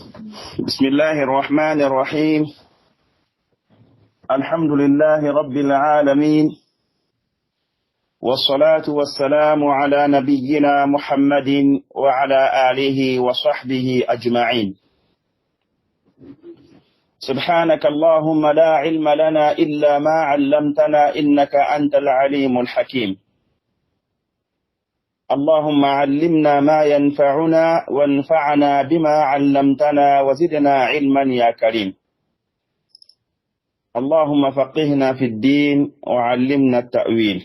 بسم الله الرحمن الرحيم. الحمد لله رب العالمين، والصلاة والسلام على نبينا محمد وعلى آله وصحبه أجمعين. سبحانك اللهم لا علم لنا إلا ما علمتنا إنك أنت العليم الحكيم. اللهم علمنا ما ينفعنا وانفعنا بما علمتنا وزدنا علما يا كريم. اللهم فقهنا في الدين وعلمنا التأويل.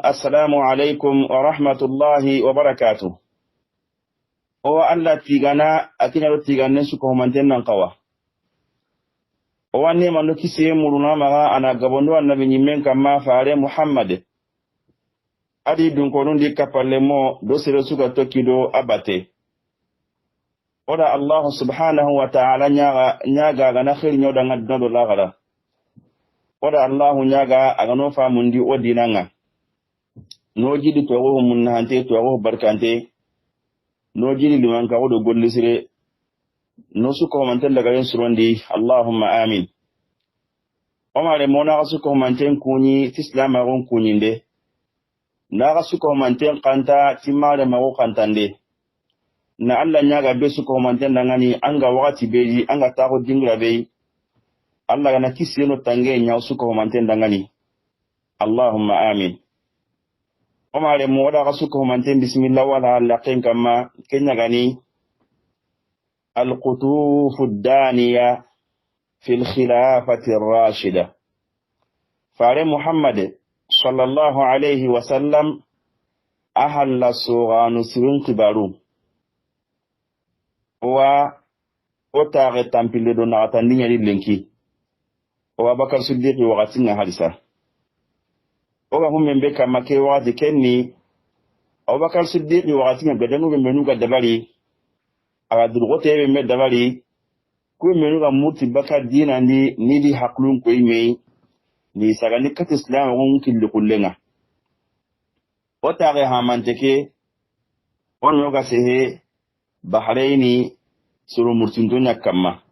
السلام عليكم ورحمة الله وبركاته. هو الله تيغانا أكينا تيغانا سكو منتنا قوا. هو أني من كسي مرنا مغا أنا قبندو النبي نيمين كما فعلي محمد. Adi dunkonundi kapalemo dosire suka tokido abate. Oda Allah subhanahu wa ta'ala nyaga gana khiri nyoda ngaddo lagara. Oda Allah nyaga agano famundi odinanga. Nojidi togo munhante togo barkante. Nojidi limanka odo gollisire. Nosuko mantella gayen surondi Allahumma amin. Omare mona suko manten kunyi tislama gon kunyinde. Naga suko manten kanta timare mago kantande na Allah nyaga be suko manten dangani anga wakati beji anga tako dingra be Allah gana kiseno tange nya suko manten dangani Allahumma amin. Omare moda ga suko manten bismillah wala laqin kama kenya gani al-qutuf ad-daniya fi al-khilafati ar-rashida. Fare Muhammad sallallahu alayhi wa sallam ahalla suganu sirun kibaru wa otare tampile do na tandinya lenki wa Bakar Siddiq wakati nga hadisa oga humembe kama ke wakati kenni Bakar Siddiq wakati nga gadanu menu ga dabari aga durgote be dabari ku menu ga muti Bakar dina ni di haklun ko ime ni sagani kat islam won killu kullenga o tare ha manteke on yoga sehe bahraini suru murtindunya kama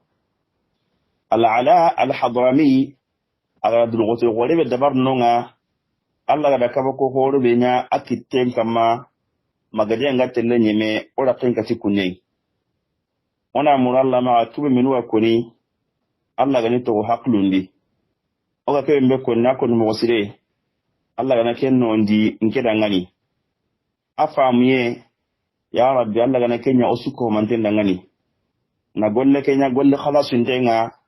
al-ala al-hadrami aga dulgote gore be dabar nonga Allah ga kaba ko horo be nya akitten kama magade ngatelle nyeme ora tenka tikunye ona muralla ma tube minwa koni Allah ga ni to haklundi oga ke mbe ko na ko mo sire Allah gana kenno ndi nkeda ngani afamuye ya rabbi Allah gana kenya osuko mantenda ngani na golle kenya golle khalasu ndenga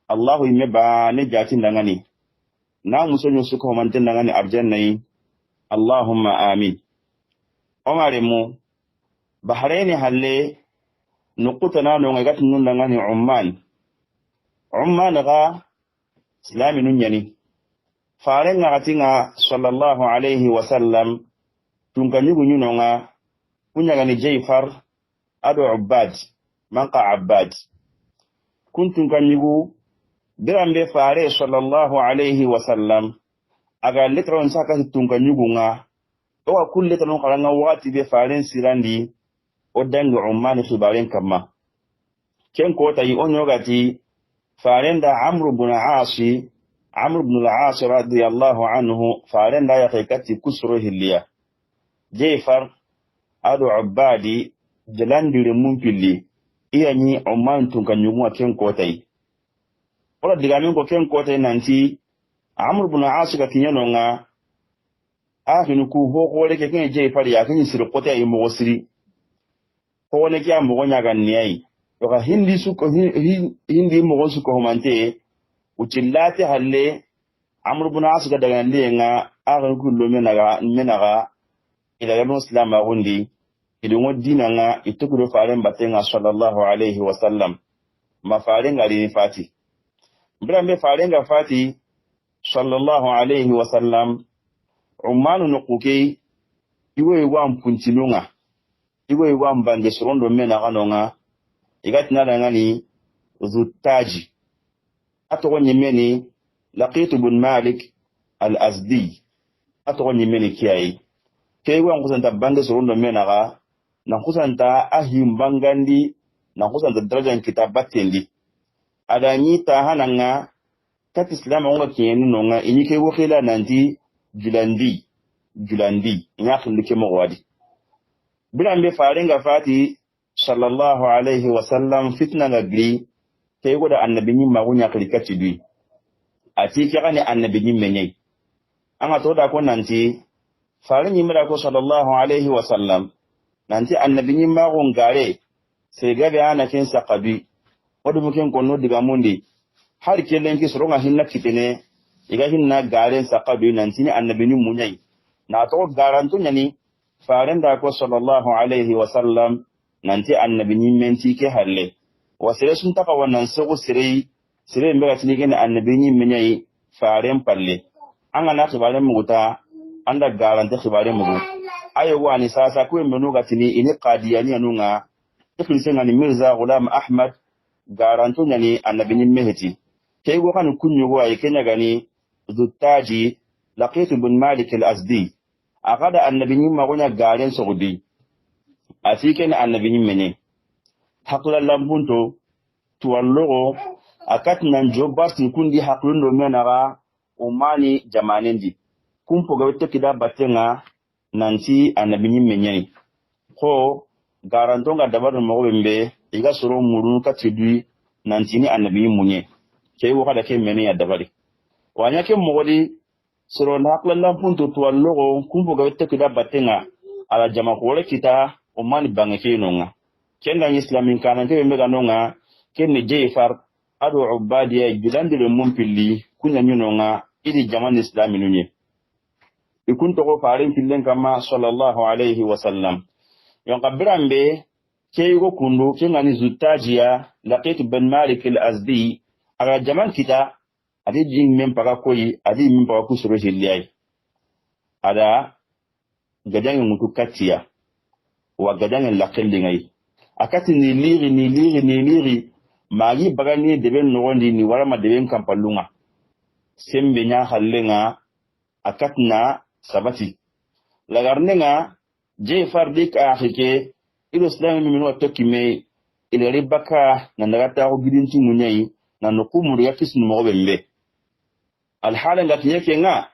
Allah yimme ba ne jati ndangani na musonyo suko mantenda ngani arjanna yi Allahumma amin. Omare mu Bahrain halle nukuta na no ngati ndangani Umman ga Islami nunyani faren ngakatinga sallallahu alayhi wa sallam tunkanyugu nyunonga kunyagani Jayfar ado Ubbad manqa Abbad kuntunkanyugu birambe fare sallallahu alayhi wa sallam aga letron saka tunkanyugu nga owa kulle tanon karanga wati be faren sirandi odangu Umman khibaren kama ken ko tayi onyogati farenda Amr ibn al-As radiyallahu anhu farenda ya khaykati kusro hilliya Jayfar adu Ubbadi jalandire mumpilli iyanyi Umman tunkanyumu ken kotai ora digamin ko ken kotai nanti Amr ibn al-As ka kinyanonga ahinu ku ho leke ken Jayfar ya ken sir kotai mo wasiri ko ne kya mo nya ganiyai yoka hindi mo suko humante uchillati halle Amr ibn al-As ga daga lenga aga kullu menaga ila yabun islam agundi idungo dinanga itukuru faren batenga sallallahu alayhi wa sallam mafarenga ni fati mbrambe farenga fati sallallahu alayhi wa sallam Umman nukuke iwe wa mpuntinunga iwe wa mbande surondo menaga nonga igatina dangani zutaji atogo nyemeni Laqit ibn Malik al-Azdi atogo nyemeni kiyai kewa ngusanta bande surondo menaga na kusanta ahimbangandi na kusanta darajan kita battendi ada ni ta hananga kat islam nga kiyeni nonga inyike wokila nanti julandi nya khilike mo wadi bilambe farenga fati sallallahu alaihi wasallam fitna ngagri kay goda annabi ni magunya klikati dui ati kani annabi ni menyai anga to da ko nanti farin ni mira ko sallallahu alaihi wasallam nanti annabi ni magun gare sai gabe ana kin saqabi wadu muken konno diga mundi har kelen ki soronga hinna kitene iga hinna gare saqabi nanti ni annabi ni munyai na to garantu nyani farin da ko sallallahu alaihi wasallam nanti annabi ni menti ke halle wasire sun taka wannan sugu sire mbega tinike ni annabi ni menyai farin palle an ana khibaren muguta anda garante khibaren mugu ayo wani sasa ko menu gatini ini qadiyani anunga ikhlisen ni Mirza Ghulam Ahmad garanto nyani annabi ni meheti kay go kan kunyu go ay kenya gani Zuttaji Laqit ibn Malik al-Azdi akada annabi ni magonya garen sogudi asike ni annabi ni menye hakula lambunto tuwallogo akatna njobarti kundi haklundo menaga umani jamanendi kumpo gawete kida batenga nanti annabi ni menye ko garantonga dabaru mogombe iga soro muru katidui nanti ni annabi ni munye kay wo kada ke mene ya dabari wanya ke mogodi soro na hakula lambunto tuwallogo kumpo gawete kida batenga ala jama kore kita umani bangeke nonga kenda islamin kanan te mega nonga kenne Jayfar adu ubadiya gilandire mumpilli kunya nyunonga idi jaman islamin nunye ikun to ko farin fillen kama sallallahu alaihi wasallam yon kabrambe kaygo kundu kengani Zuttajiya Laqit ibn Malik al-Azdi aga jaman kita adi jing mem paga koyi adi mem paga kusuro hilliyai ada gajangi mutu katiya wa gajangi laqilli ngai akati ni liri magi bagani deben nogondi ni warama deben kampalunga sembe nya hallenga akatna sabati lagarnenga Jayfar dik akhike ilo islam mi no tokime ile ribaka na ndagata ko gidinti munyai na nokumuru ya kisnu mo bembe alhala ngati yake nga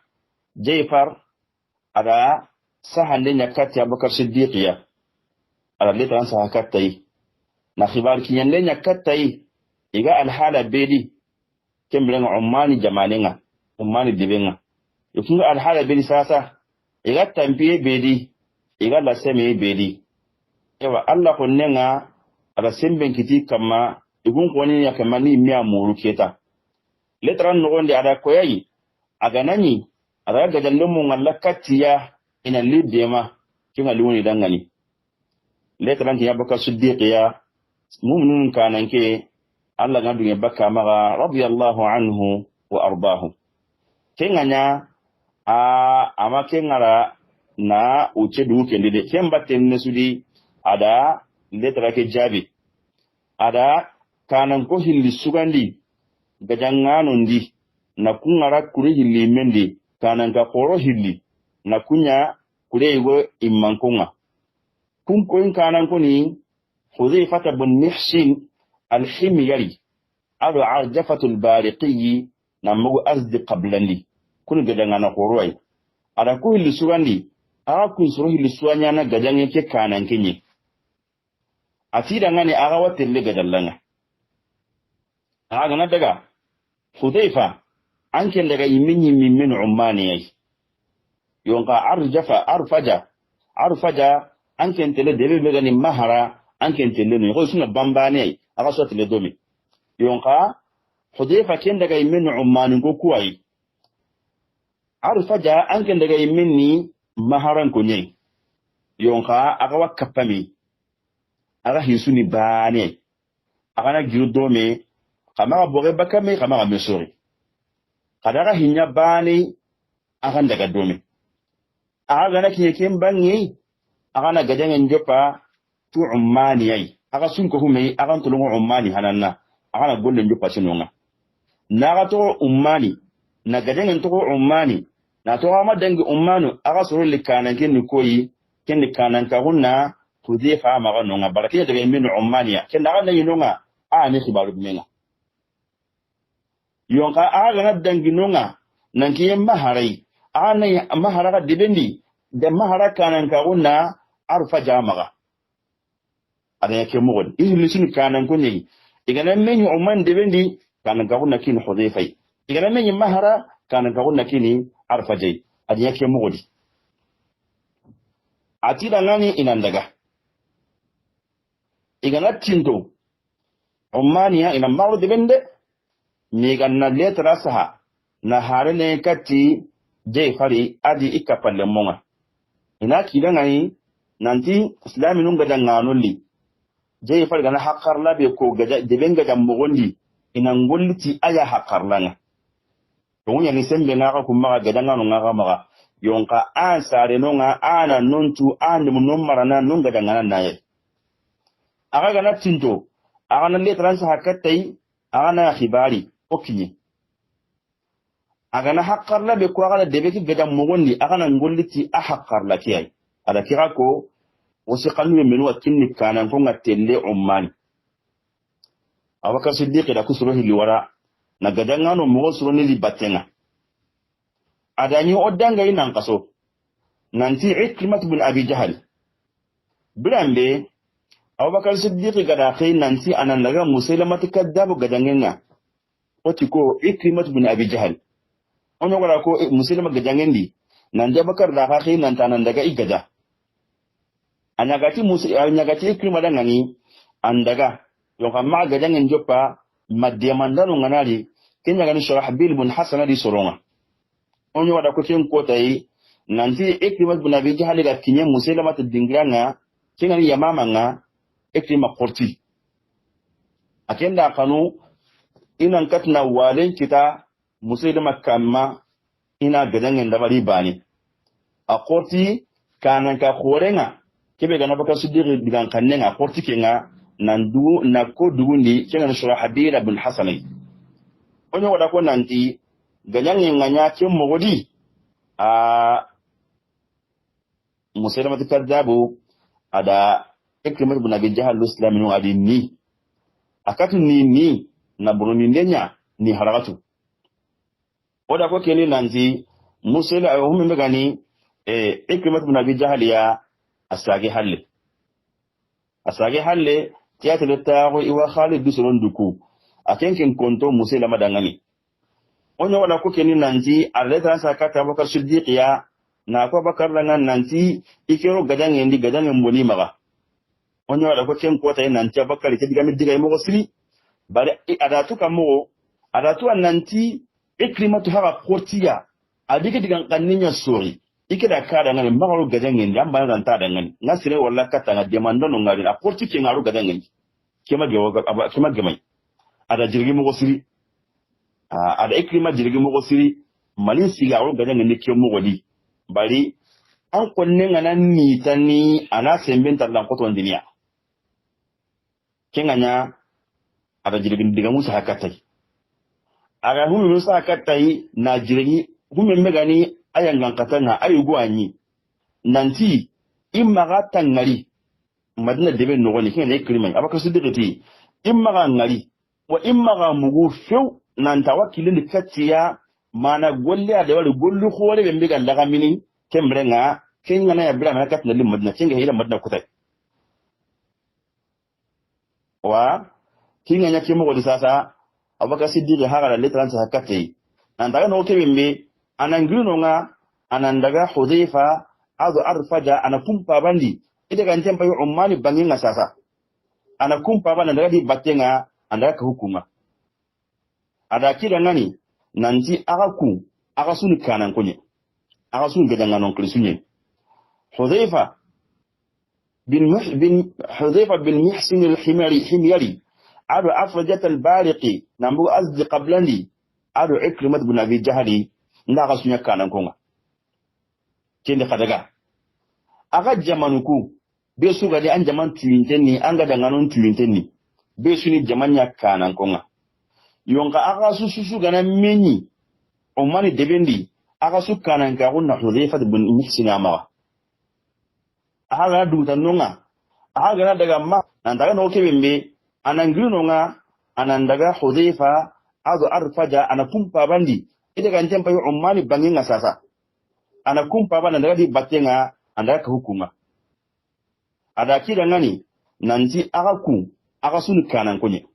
Jayfar ada sahande nyakati Abubakar Siddiqiya ala leta an sahakatai na khibar kinyande nyakatai iga alhala bedi kemblenga umani jamanenga umani dibenga yukinga alhala bedi sasa iga tampiye bedi iga la seme bedi ewa Allah konnenga ala semben kiti kama igun koni ya kama ni miya muru keta letran nogonde ada koyayi aga nani ada gajallumu ngallakatiya ina lidema kinga liwoni dangani letran ki Abubakar Siddiqiya mu'minun kananke Allah ngadunya bakka maga radiyallahu anhu wa ardahu kenganya ama kengara na uche du kendide kembaten nesudi ada letra ke jabi ada kanan ko hilli sugandi gajangano ndi na kungara kuri hilli mendi kanan ka koro hilli na kunya kure go immankunga kun ko in kanan ko ni Hudhayfah ibn Muhsin al-Himyari adu Arjafatu al-Bariqi namugo azdi qablandi kun gajangana koroi ada ko hilli sugandi aga kun suru hilli suanya na gajange ke kanan kenye atida ngani aga watelle gadallanga aga na daga Hudhayfa anke daga yiminyi min ummani yai yonka arfaja anke tele debe megani mahara anke tele no ko suna bambane yai aga so tele domi yonka Hudhayfa ken daga yimin ummani ko kuwai arfaja anke daga yiminni maharan ko nyai yonka aga wakapami aga hisuni bane aga na girdome kama boge bakame kama mesori kadara hinya bane aga daga dome aga na kiyen bangi aga na gajangen jopa tu ummani yai aga sun ko hume aga tulungu ummani hananna aga na golle jopa sinonga naga to ummani na gajangen to ummani na to ma dangi ummanu aga suru likanan ken koyi ken likanan ka hunna Hudhaifa ma nonga barakiya daga min Ummaniya ken daga nan yinonga ni khibaru menga yonka aga dangi nonga nan kiyen maharai ana mahara dibendi da mahara kanan ka unna arfa jamaga ada yake mugod ihli sun kanan kunni igana men Umman dibendi kanan ka unna kin Hudhaifa igana men mahara kanan ka unna kini arfa jai ada yake mugodi atida ngani inandaga igana tinto Ummaniya ina maru dibende mi ganna letra saha na harene kati jay fari adi ikapalle monga ina kidangani nanti islami nunga danganolli jay fari gana hakarla be ko gaja debenga jammogondi ina ngolliti aya hakarlanga to nya ni sembe ngaka kuma gadanga no ngaka maga yonka an sare nonga ana nontu an mun marana nunga dangana naye aga gana tinto aga nan letran sa hakatai aga na khibari okinyi aga na haqqarla be ko aga debe ki gadam mogondi aga na ngolliti a haqqarla kiyai ada kira ko wosi qalmi menu wakinni kanan ko ngatelle Umman Abubakar Siddiq da kusuro hiliwara na gadanga no mo suro ni libatenga adani odanga ina kaso nanti Ikrimah bin Abi Jahl bilambe Abubakar Siddiq gada kai nanti anan daga Musailamah kaddabu gadangenga oti ko Ikrimah bin Abi Jahl onyo gara ko Musailamah gadangendi nan Abubakar da kai nan tanan daga igada anyagati anyagati Ikrimah dangani andaga yo kama gadangen joppa madiyamandano nganali kenya gani Shurahbil bin Hasan di soronga onyo wada ko ken ko tai nanti Ikrimah bin Abi Jahl ga kinye Musailamah dingranga kingani yamama nga Ikrimah korti akenda kanu inan katna walen kita Musailamah kamma ina gadangen da bari bani a korti kanan ka khorenga kebe gana baka Siddiq digan kannenga korti kenga nandu na ko dugundi kenga Shurahbil bin Hasan onyo wada ko nanti ganyangen nganya kem mogodi a Musailamah kadzabu ada Ikrimah bin Abi Jahl Islamin adi ni akatu ni na buruni ndenya ni harakatu oda ko keni nanti Musailamah ayuhum megani Ikrimah bin Abi Jahl ya asage halle tiyata letago iwa Khalid dusulon duku akenken konto Musailamah dangani onyo wala ko keni nanti aleta sakata Abubakar Siddiq ya na ko Bakar langan nanti ikero gadangen mboni maga onyo wala ko ken kota nanti Abubakar ke digami diga mo siri bare adatu kamo adatu nanti Ikrimah haga kortiya adike digan kanninya sori ikeda kada ngani magalo gadangen yamba nan ta dangan nasire wala kata nga demando no ngari a korti ke ngaru gadangen kema gemai ada jirgi mo siri ada Ikrimah jirgi mo siri malin siga ro gadangen ne ke mo wadi bari an kunne ngana ni tani ana semben tarlan koto ndiniya kenganya ada jirgin diga musa hakatai aga hunu musa hakatai na jirgi hunu megani ayangan katanga ayugo anyi nanti imma ga tangari madina debe no woni kene Ikrimah Abubakar Siddiq imma ga ngari wa imma ga mugu few nan tawakkilin katiya mana golle da wali gollu khore be mbiga daga mini kembrenga kenga na ya bra na katna lim madina kenga hila madina kutai wa kinga nya kimo godi sasa Abubakar Siddiq haga letran sa hakate nan daga no kebimbe anangino nga anandaga Hudhaifa adu arfaja anakumpa bandi ide kan tempa yu Ummani banginga sasa anakumpa bandi daga di batenga andaga ka hukuma ada kida ngani nanti aga suni kanan kunye aga suni gadanga non klisunye Hudhaifa bin Muhsin al-Himyari adu afrajat al-Bariqi nambu azdi qablandi adu Ikrimah bin Abi Jahl ndaga sunya kanan konga kende kadaga aga jamanuku be su gadi an jaman tuwintenni an ga danganon tuwintenni be su ni jamanya kanan konga yonga aga su gana menyi Umani debendi aga su kanan ka gonna Hudhaifa bin Muhsin amawa aga duta nonga aga daga ma nan daga no kebembe anangino nga anandaga Hudhaifa ado arfaja ana kumpa bandi ida kan tempa yu ummani banginga sasa ana kumpa banda daga di batenga andaga ka hukuma ada kida ngani nanti aga sunu kanan konye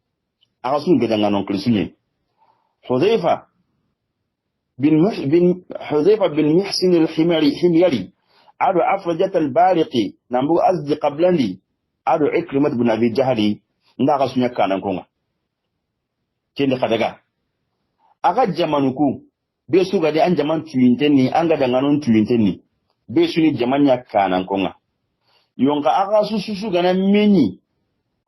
aga sunu gedanga non klisunye Hudhaifa bin Muhsin al-Himyari ado afrajat al-Bariqi nambu azdi qablandi ado Ikrimah bin Abi Jahali ndaga sunya kanan konga kende kadaga aga jamanuku be suga de an jaman tuwintenni anga danganon tuwintenni be suni jamanya kanan konga yonka aga susu gana meni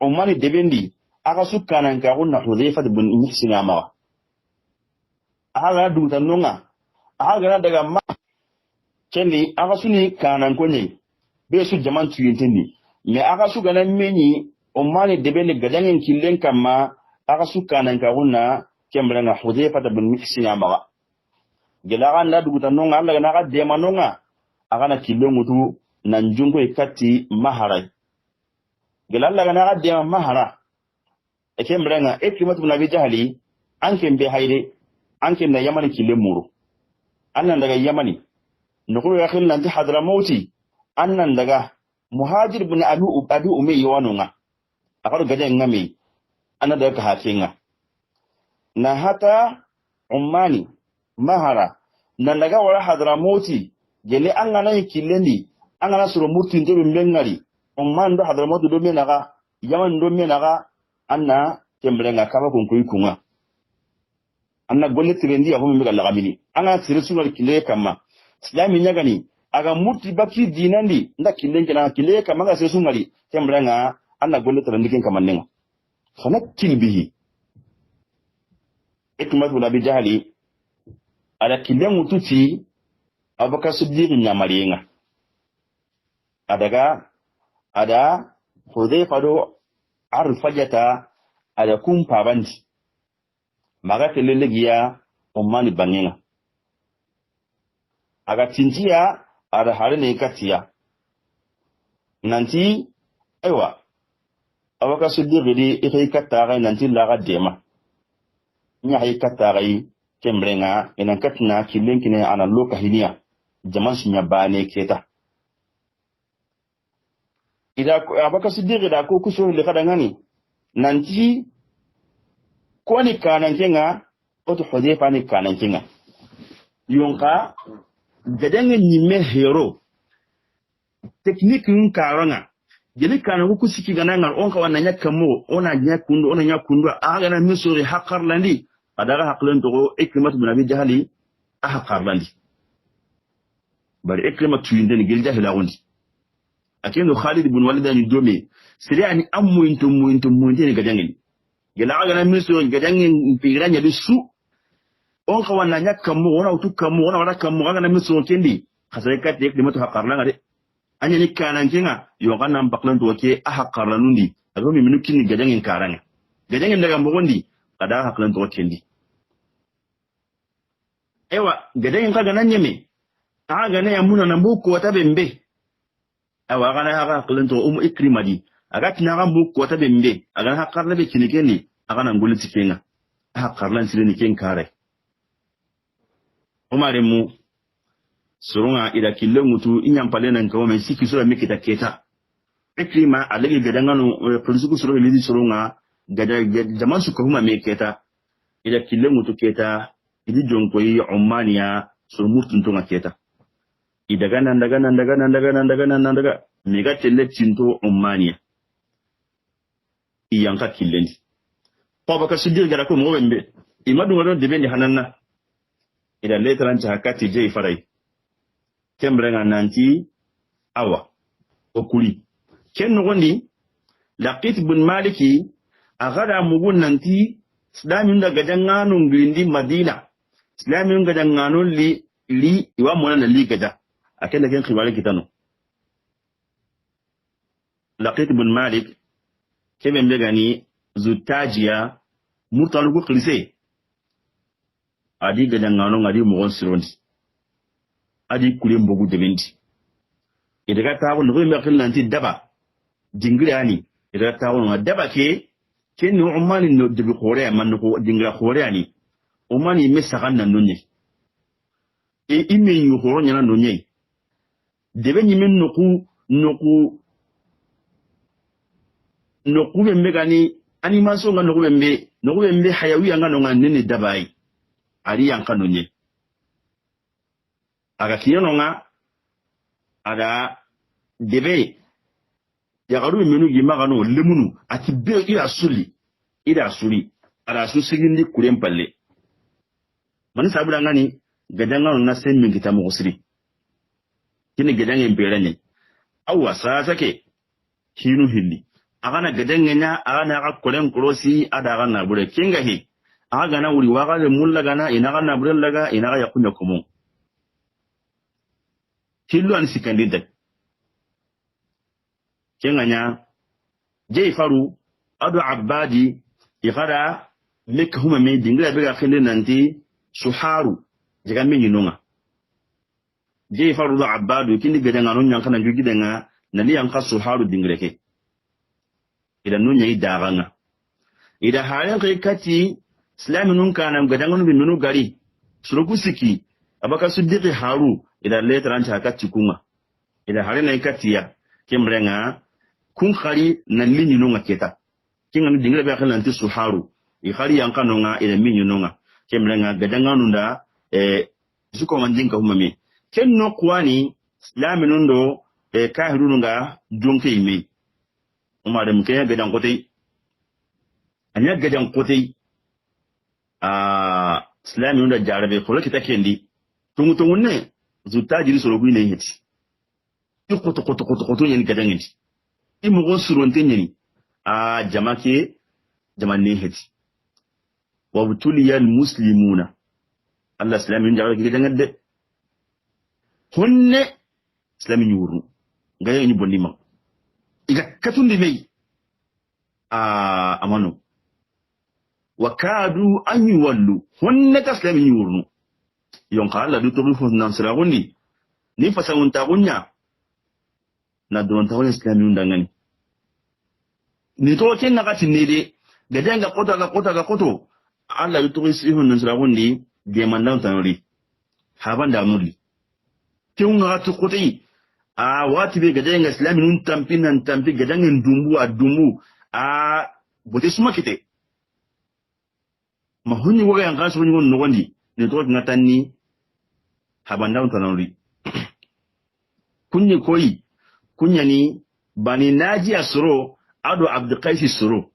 umani debendi aga su kanan ka kunna Hudhaifa bin Muhsin amawa aga dunta nonga aga daga ma kendi aga suni kanan konye be su jaman tuwintenni me aga su gana meni umani debendi gadangin killen kama aga su kanan ka kunna kembrenga Hudhaifa bin Muhsin amawa gelaga na duguta nonga Allah na ga dema nonga aga na killen mutu nan jungo ikati mahara gelalla ga na ga dema mahara kembrenga Ikrimah bin Abi Jahali anken be hayde anken na Yamani killen muru annan daga Yamani nukuru ya khilna anti Hadramauti annan daga Muhajir bin Abi Umayya wanunga akaru gaden ngami annan daga ka hakinga na hata ummani mahara nan daga wara Hadramauti gele an gana killendi an gana suru murtin to bengari umman do Hadramauti do menaga Yaman do menaga anna kembrenga kaba kun kuy kunga anna golle tirendi abu mi galla gamini anga sire sungal kille kama islami nyagani aga murti baki dinandi nda killen kana kille kama ga sire sungali kembrenga anna golle tirendi ken kama nenga fanakil bihi Ikrimah bin Abi Jahali ada killen mututi Abubakar Siddiq nyamarenga ada Hudhaifa do arfajata ada kumpa bandi maga kelelegiya ummani bangenga aga tintiya ada harene katiya nanti ewa Abubakar Siddiq di ikai kataga nanti laga dema nya hay kataga kembrenga ina katna kilenkine ana loka hiniya jaman sunya bane keta ida Abubakar Siddiq da ko kuso le kadangani nanti ko ni kanan kenga oto Hudhaifa ni kanan kenga yonka gadange nyime hero technique nkaranga jeli kanan ko kusiki gananga onka wananya kamo ona nya kundu aga na misori hakarlandi adaga haklen to Ikrimah bin Abi Jahali hakarlandi bari Ikrimah tuyinde gel jahila gondi akendo Khalid bin Walid ni dome siri ani ammu intum ni gadange gela aga na misori gadange pigiranya bisu on ka wanna nyakka mo wona utukka mo wona wala kam mo aga na misori kendi khasay kat Ikrimah hakarlanga de anya ni kanan kinga yo kana mbaklan to ke hakarlanundi azomi minukin ni gadange karanga gadange daga mbogondi kada haklan to kendi ewa gadange kaga nan nyeme aga ne yamuna na mbuko wata bembe awa kana haklan to Ikrimah di aga tinaga mbuko wata bembe aga hakarla be kinikeni aga na nguliti kenga hakarlan sileni ken kare umare mu surunga ida kille mutu inyampale nan kawo men siki sura mikita keta Ikrimah alagi gadangano polisiku sura lidi surunga gada jaman su ko huma meketa ida kille mutu keta idi jonko yi Umaniya sur murtun to keta ida daga mega telle tinto Umaniya iyanka killendi Abubakar Siddiq gara ko mo wembe imadu ngado debendi hananna ida letran ta hakati jey farai kembrenga nanti awa okuli ken ngondi Laqit bin Maliki agada mugun nanti islamin da gadangano ngindi Madina islamin gadangano li iwa mona na li gada akenda ken khibale kitano Laqit bin Malik kebe mbegani zutajiya murtalugo klise adi gadangano ngadi mugon sirondi adi kule mbogu debendi idega tawo no me khil nanti daba dingire ani ida tawono daba ke ken umani no debi khore man ko dingira khore ani umani me sagan nan nonye e ime yu khoro nyana nonye debe nyimen noku bembe gani animation nga noku bembe hayawi nga no nene dabai ari yanka nonye aga kiyono nga ada debe yagaru menu gimagano lemunu ati be ida suli ada susigindi kurem palle man sabula ngani gadanga na semmin kita mo usri kini gadanga emberane awa sasake hinu hilli agana gadanga nya agana aga kolen krosi ada agana bure kinga hi aga na wuri waga le mulla gana ina gana bure laga ina ga yakunya komo hillu an sikandinta kenganya jey faru adu abadi igara mek huma me dingira be ga khinde nanti suharu jiga me nyinonga jey faru do abadu kindi gadanga non nyanka na jugidenga nali yanka suharu dingireke ida non nyi daganga ida halen kai kati islamin nun kana gadanga non binu gari suruku siki abaka siddiqi haru ida letran ta kati kunga ida halen kai katiya kemrenga kun khari na linyi nonga keta kinga ni dingira be khala anti suharu I khari yanka nonga ila minyu nonga kemlenga gadanga nunda zuko mandinka humami kenno kwani islami nundo kahiru nunga jonke ime umare mkenya gadan kote anya gadan kote islami nunda jarabe kola kita kendi tungu ne zutajiri solo kuine heti koto yen gadan heti imugo suronte nyini jamake jamane heti wa butuliyal muslimuna Allah islamin jaga ki dangade honne islamin yuru ngaye ni bondima iga katundi mei amano wakadu an yuwallu honne ta islamin yuru yonka Allah du to fu nan sira gonni ni fasawun ta gunya na don ta wani islamin dangani ni to ken na katin ne de gadanga koto Allah du to fu nan sira gonni de mandan tanori habanda muri kiunga tu kotai wati be gadenga islamin tampi gadenga dumbu bote suma kite mahuni waga yang kaso ngon nogondi ne to ngatani habanda tanori kunya ni bani naji asro ado abdulqais suro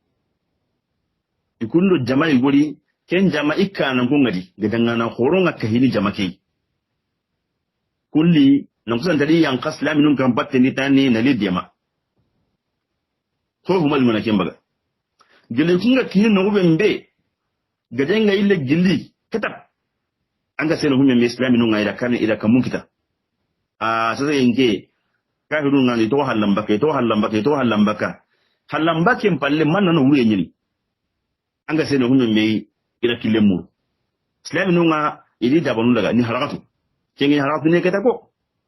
ikunno jama'i guri ken jama'i kana ngongadi gadanga na horonga kahini jamake kulli nan kusan tadi yang kaslam nun kan batte ni tani na lidiyama ko humal mun ken baga gele kunga kin no bembe gadanga ille gilli katab anga seno humme islam nun ga ida kan ida kamun kita sasa yenge ka hiru ngani to hallambaka hallambaken palle man no wure nyini anga seno humme me ila kilemu islami nunga ili dabanu daga ni harakatu kengi harakatu ne keta ko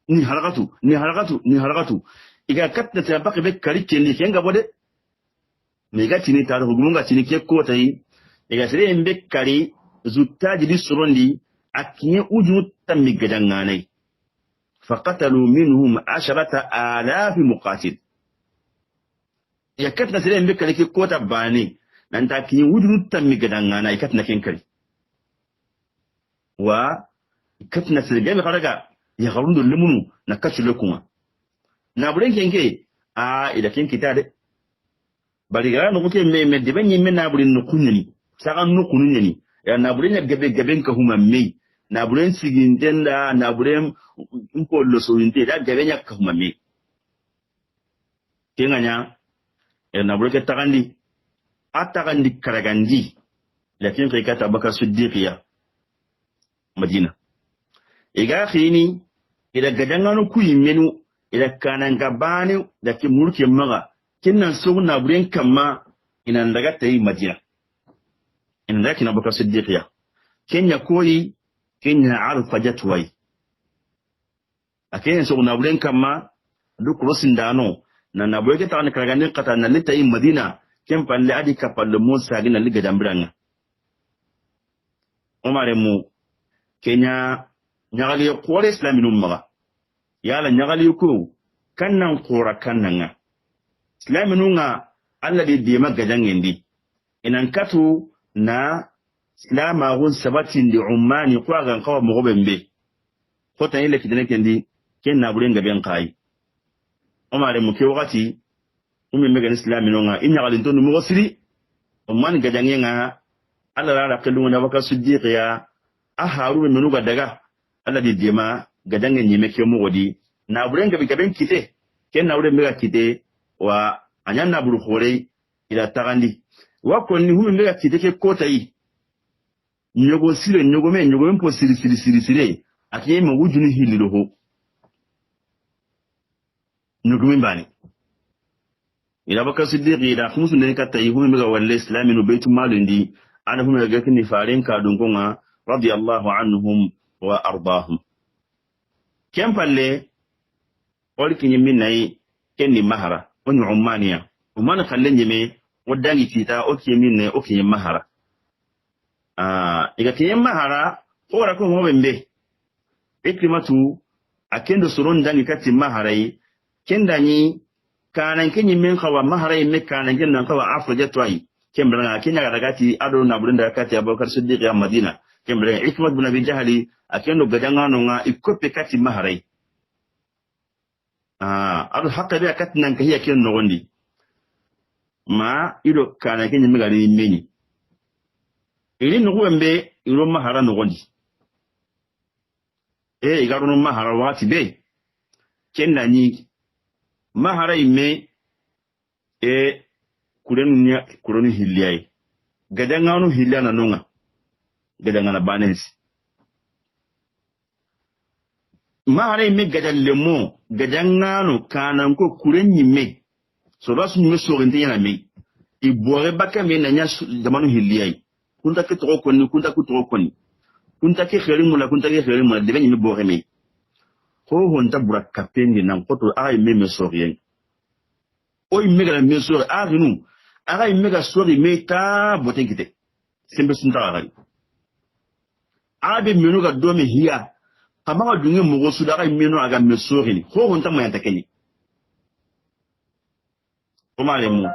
ni harakatu iga katna ta baka be kari kenni kenga bode me ga tini taro hugumunga tini ke ko tai iga sire embe kari zutaji di surondi akinye uju tammi gadanganai faqatalu minhum 10,000 muqatil ya katna sire embe kari ke ko ta bani nan ta kin wudu tammi gadangana ikatna kenkari wa ikatna sirgame karaga ya garundo lemunu na kachule kuma na buren kenke ida kenki tade bari gara no kuke me de benyi me na buren no kunyani saka no kunyani ya na buren ya gaben ka huma me na buren sigindenda na buren impo lo so inte da gaben ya ka huma me kenganya ya na buren ke takandi atagandi karagandi lakin kai kata baka siddiqiya madina iga khini ida gadangano ku yimenu ida kananga bani da ke mulke maga kinnan sugna buren kamma ina daga tayi madina in da kina baka siddiqiya kenya koyi kenya arfa jatwai aken sugna buren kamma duk rosin dano na nabuye ke tan karagani qata na lita in madina kem palle adi kapalle musa gina liga jambranga omare mu kenya nyagali qore islaminum maga yala nyagali ko kannan qora kannanga islaminunga alla di ma gajangendi inan katu na islama gun sabatin di ummani ko gan kawa mo gobembe ko tan ile kidene kendi ken na burenga ben kai omare mu ke wakati umi mega islaminunga inya galin tonu mo siri umman gajangenga alla la kallu na waka siddiqiya aharu menu daga alla di ma gajangen nyime ke mo godi na burenga bi gaben kite ken na burenga mega kite wa anyan na buru khore ila tagandi wa konni humi mega kite ke kota yi nyogo sile nyogo mpo siri akiye mo wujuni hililo ho nyogo mbani ila baka siddiqi ila khumsu ne katta yi humi mega wal islami no baitu malindi ana humi mega kini faren ka dungonga radiyallahu anhum wa ardahum kempalle olki nyimmi nay kenni mahara on ummaniya umman khallen nyime wadangi tita oki minne oki mahara iga kiyen mahara ora ko mo bembe ikrimatu akendo soron dangi kati maharai kendani kanan kenyi men kawa maharai me kanan kennan kawa afroja twai kembra kenya gadagati ado na bulenda kati abubakar siddiq ya madina kembra ikmat bin abi jahali akendo gadangano nga ikope kati maharai ado hakka be kati nan kahiya ken no gondi ma ido kanan kenyi me gari meni ili nuguwembe ilo mahara nugondi igaruno mahara wati be kenda ni mahara ime kurenu hiliyai gadanganu hiliyana nunga gadangana banensi mahara ime gadallemo gadanganu kananko kuren ime so basu nyime sorente yana me ibore baka me na nya zamanu hiliyai kunta ke toko koni kunta ku toko koni kunta ke khairin mula debe ni bo reme ho honta buraka pendi nan koto ay me sorien o mega me sori aginu ay mega sori meta botengite sembe sunta gari abe menu ga do me hiya kama ga dunge mugo su da ay menu aga me sori ni ho honta mo yanta keni o male mu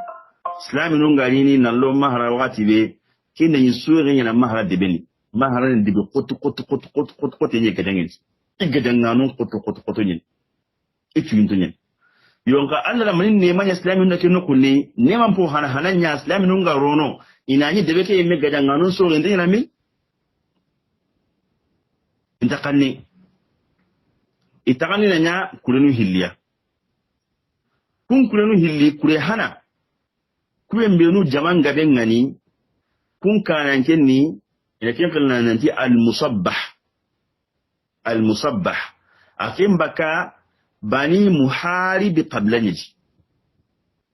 islaminu ngari ni nallo mahara wakati be kina yin suri yana mahara de beni mahara de be kotu nye gadangen igadanganu kotu nyen ituyinto nyen yonka Allah la manin ne manya islamin da kinu kunne ne man po hananya islamin nga rono ina nyi de be ke me gadanganu suri ndin na mi intakanni itakani nanya kurenu hilliya kun kurenu hilli kure hana kube mbenu jaman gaben ngani kun kanan kenni ina ken kalna nanti al-musabbah akin baka bani muharib qablani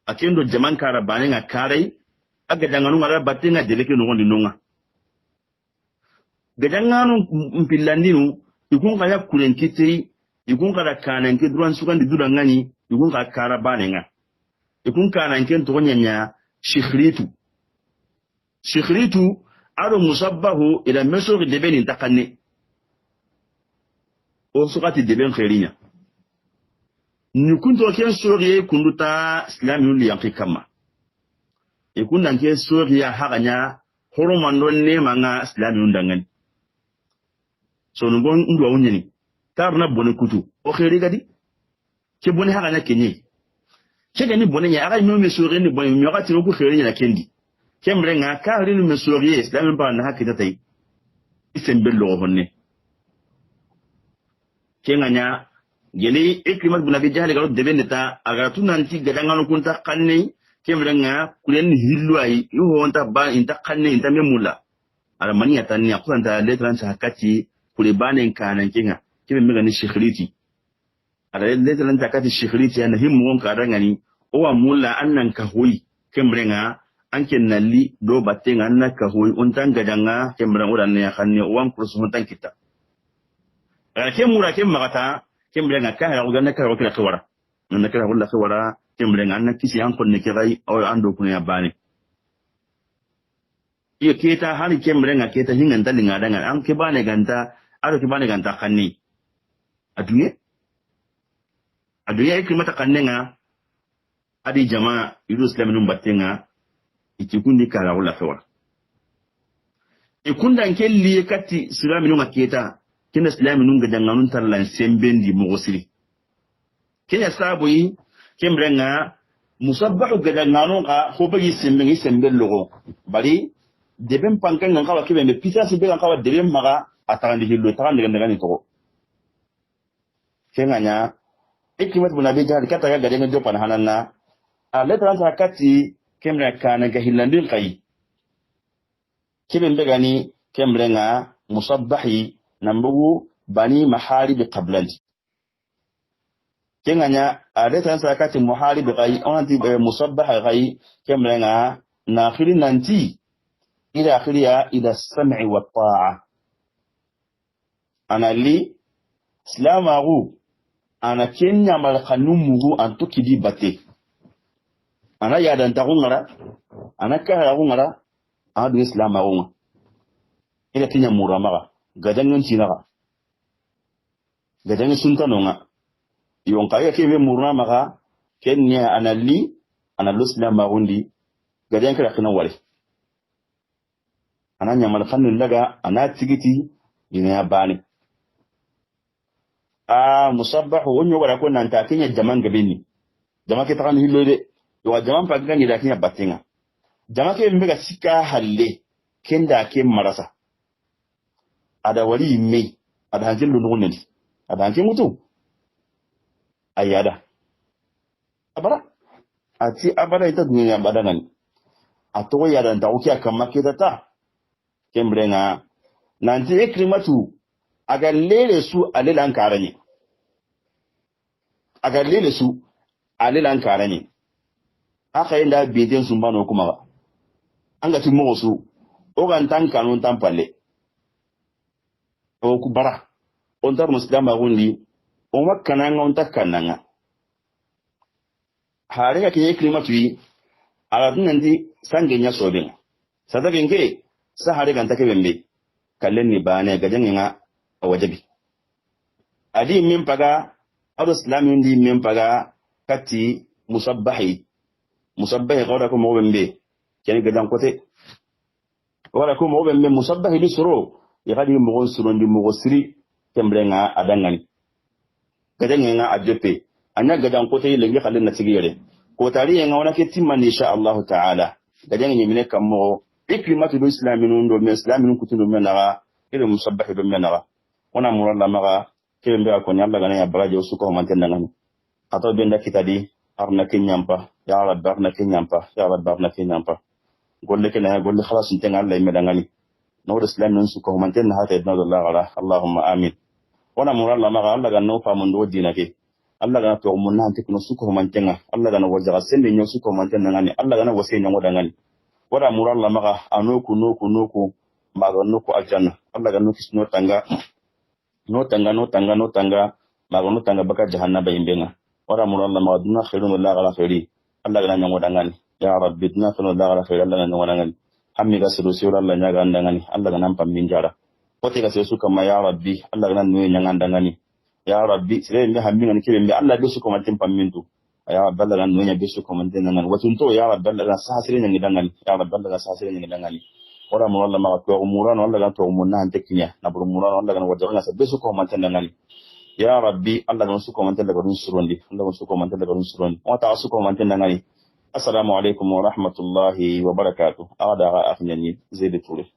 akin do jaman kara bani nga karai aga danganu ngara batinga deleke no ngondi nonga gadanganu mpillandinu ikun kaya kuren kitri ikun kara kanan ke duran sukandi dudangani ikun ka kara bani nga ikun kanan ken to nyanya shikhritu ado musabbahu ila mesori deben intakanne o sukati deben khairinya nukunto ken soriye kunduta islamu li yakikama ikunda ken soriya haganya horomando ne manga islamu ndangan so ngon ndo wonyeni tarna bone kutu o khairi gadi ke bone haganya kenye kega ni bone nya aga me sori ni bone nyoga tiro ku khairinya na kendi kemrenga kahrinu mesoriye islamu ba na hakita tai isembello honne kenganya geli ikrimat bin abi jahl garo debendeta aga tunanti gadangano kunta kanne kemrenga kulen hilwai yo honta ba inta kanne inta memula ala maniya tanni akusanta letran sa hakati kule banen kanan kinga kebe mega ni shikhriti ala letran ta hakati shikhriti ana himmu won kadangani o wa mulla annan ka hoyi kemrenga anke nalli do batenga anna ka hoyi untan gadanga kemrenga udan ya kanne wan kursu hontan kita ala kemura kemagata kemrenga ka ha udan ka ro kila kwara na kala wala wala kemren anna kisi an konne kirai o ando kun ya bani iyo keta hani kemren aketa hingan dalinga dangan an ke bane ganta ado ke bane ganta kanni aduye ikrimata kannenga adi jama idu islaminun battenga ikikundi kala wala wala ikunda kelli katti islaminun aketa kina islaminun gadanganun tallan sembendi mogosiri kenya sabu yi kemrenga musabbahu gadanganun ka hobagi semben logo bari deben pankan ngan kawa kebe me pisa sibe ngan kawa deben maga atandi hillo tagande gandagani to kenganya ikrimat bunabi jahal kata ga gadenga jopan hananna a letran sa kati kemre kana ga hillandin kai keben begani kemrenga musabbahi nambugu bani maharib qablanti kenganya a letran sa kati muharib kai onanti musabbaha kai kemrenga na khilin nanti إلى آخرها إلى السمع والطاعة أنا لي سلام أغو أنا كن يعمل خنومه أن تكدي باتي أنا يادن تغنغرا أنا كهرغنغرا أنا دون سلام أغو إلى كن يمورا مغا غدن ينتينغا غدن سنتنوغا يونقايا كيف مورا مغا كن أنا لي أنا لو سلام أغو لي غدن كرخنا والي ana nyamal khannun laga ana tigiti ina ya bani musabbahu wonyo wala ko nan ta kinya jaman gabini jama ke takan hillo de yo jaman pa gani da kinya batinga jama ke mbega sika halle kenda ke marasa ada wali mai ada hanjin lunun ne ada hanjin mutu ayada abara ati abara ita dunya badangan ato ya dan ta ukiya kan makita ta kembrenga nanti ikrimatu aga lele su alilan karani aka inda bidin sun bano kuma an ga timo su o gan tan kanun tan palle o ku bara on tar muslima gundi o makkana ngon takkananga hare ga ke ikrimatu yi ala tunandi sangenya sobin sadaka nge sahari kan take bembe kallen ni bane gajanginga a wajabi adi min paga ado islamin di min paga kati musabbahi qawda ko mo bembe ken gajan kote wala ko mo bembe musabbahi di suro ya kadi mo suro ndi mo siri tembrenga adangani gajanginga ajope anya gajan kote lengi kallen na tigire ko tari nga wana ke timman insha Allah ta'ala gajangi mine kammo ikrimatu do islaminun do me islaminun kutundo menaga ile musabbahi do menaga wana muralla maga kembe ko nyalla gana ya baraje usuko manten ngani ato benda kitadi arna kenyampa ya rab barna kenyampa golle kena golle khalas ntenga Allah medangani no islaminun suko manten hata idna Allah Allahumma amin wana muralla maga Allah ganno fa mun do dinake Allah gana to mun nan tikno suko mantenga Allah gana wajaga sende nyo suko manten ngani Allah gana wase nyango dangani wada muralla maga anoku noku maga noku aljanna Allah ga noki no tanga maga no tanga baka jahannaba imbenga wada muralla maga duna khairun Allah ala khairi Allah ga nyango dangani ya rabbi duna khairun Allah ala khairi Allah ga nyango dangani hammi ga siru sura Allah nyaga dangani Allah ga nan pambin jara wote ga sesu kama ya rabbi Allah ga nan no nyanga dangani ya rabbi sire mbi hammi ngani kire mbi Allah be su ko mantin pammintu ya raballa gan nunya bisu ko man tenan watunto ya raballa gan sahasire ngi dangal ya raballa gan sahasire ngi dangal ora mo walla ma to umuran walla gan to umunna antekinya na buru umuran walla gan wajanga sa bisu ko man tenan ya rabbi Allah gan su ko man tenan garun surondi Allah gan su ko man tenan garun surondi wa ta su ko man tenan assalamu alaikum wa rahmatullahi wa barakatuh ada ga afnyani zaid ture